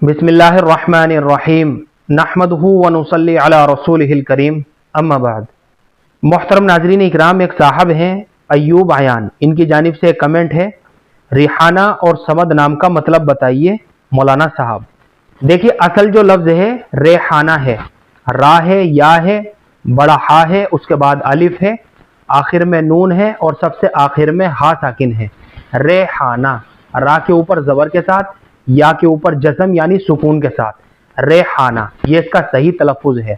बिस्मिल्लाहिर्रहमानिर्रहीम नहमदुहु व नुसल्ली अला रसूलिहिल करीम अम्मा बाद। मोहतरम नाज़रीन इकराम, एक साहब हैं अय्यूब आयान, इनकी जानिब से एक कमेंट है, रिहाना और समद नाम का मतलब बताइए मौलाना साहब। देखिए, असल जो लफ्ज़ है रेहाना है, रा है, या है, बड़ा हा है, उसके बाद अलिफ है, आखिर में नून है और सबसे आखिर में हा साकिन है। रेहाना, रा के ऊपर ज़बर के साथ, या के ऊपर जज़म यानी सुकून के साथ, रेहाना, ये इसका सही तलफ़ुज़ है।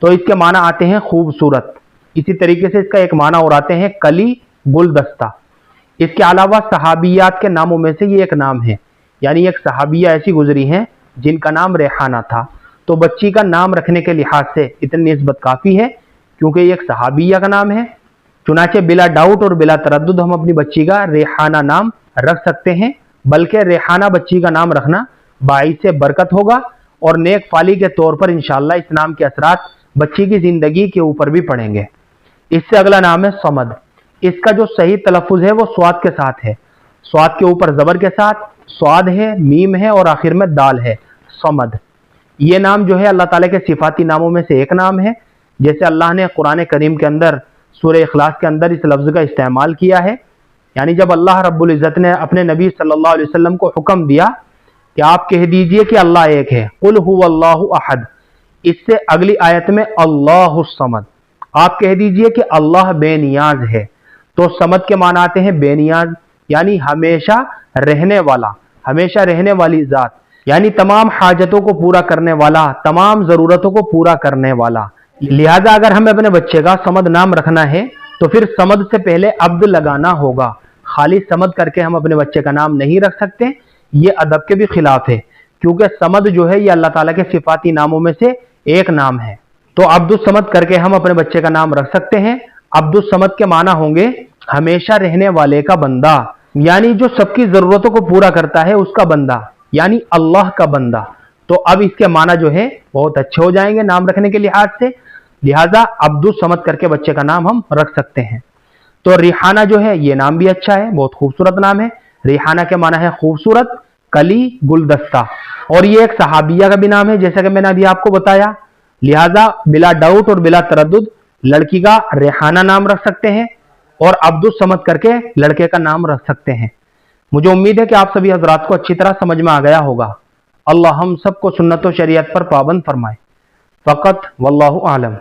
तो इसके माना आते हैं खूबसूरत। इसी तरीके से इसका एक माना और आते हैं कली, गुलदस्ता। इसके अलावा सहाबियात के नामों में से ये एक नाम है, यानी एक सहाबिया ऐसी गुजरी हैं जिनका नाम रेहाना था। तो बच्ची का नाम रखने के लिहाज से इतनी निस्बत काफ़ी है, क्योंकि ये एक सहाबिया का नाम है। चुनाचे बिला डाउट और बिला तरद्दुद हम अपनी बच्ची का रेहाना नाम रख सकते हैं, बल्कि रेहाना बच्ची का नाम रखना बाइसे बरकत होगा और नेक फाली के तौर पर इंशाअल्लाह इस नाम के असरात बच्ची की ज़िंदगी के ऊपर भी पड़ेंगे। इससे अगला नाम है समद। इसका जो सही तलफ़ुज़ है वो स्वाद के साथ है, स्वाद के ऊपर ज़बर के साथ, स्वाद है, मीम है और आखिर में दाल है, समद। ये नाम जो है अल्लाह ताला के सिफाती नामों में से एक नाम है। जैसे अल्लाह ने कुरान करीम के अंदर सूरह इखलास के अंदर इस लफ्ज़ का इस्तेमाल किया है, यानी जब अल्लाह रब्बुल इज़्ज़त ने अपने नबी सल्लल्लाहु अलैहि वसल्लम को हुक्म दिया कि आप कह दीजिए कि अल्लाह एक है, कुल हुवल्लाहु अहद, इससे अगली आयत में अल्लाहुस समद, आप कह दीजिए कि अल्लाह बेनियाज है। तो समद के माना आते हैं बेनियाज, यानी हमेशा रहने वाला, हमेशा रहने वाली ज़ात, यानी तमाम हाजतों को पूरा करने वाला, तमाम ज़रूरतों को पूरा करने वाला। लिहाजा अगर हमें अपने बच्चे का समद नाम रखना है तो फिर समद से पहले अब्द लगाना होगा। खाली समद करके हम अपने बच्चे का नाम नहीं रख सकते, ये अदब के भी खिलाफ है, क्योंकि समद जो है ये अल्लाह ताला के सिफाती नामों में से एक नाम है। तो अब्दुस समद करके हम अपने बच्चे का नाम रख सकते हैं। अब्दुस समद के माना होंगे हमेशा रहने वाले का बंदा, यानी जो सबकी जरूरतों को पूरा करता है उसका बंदा, यानी अल्लाह का बंदा। तो अब इसके माना जो है बहुत अच्छे हो जाएंगे नाम रखने के लिहाज से, लिहाजा अब्दुस समद करके बच्चे का नाम हम रख सकते हैं। तो रिहाना जो है ये नाम भी अच्छा है, बहुत खूबसूरत नाम है। रिहाना के माना है खूबसूरत, कली, गुलदस्ता, और ये एक सहाबिया का भी नाम है जैसा कि मैंने अभी आपको बताया। लिहाजा बिला डाउट और बिला तरद्दुद लड़की का रेहाना नाम रख सकते हैं और अब्दुस समद करके लड़के का नाम रख सकते हैं। मुझे उम्मीद है कि आप सभी हजरात को अच्छी तरह समझ में आ गया होगा। अल्लाह हम सबको सुन्नत व शरीयत पर पाबंद फरमाए। फ़क़त वल्लाहु आलम।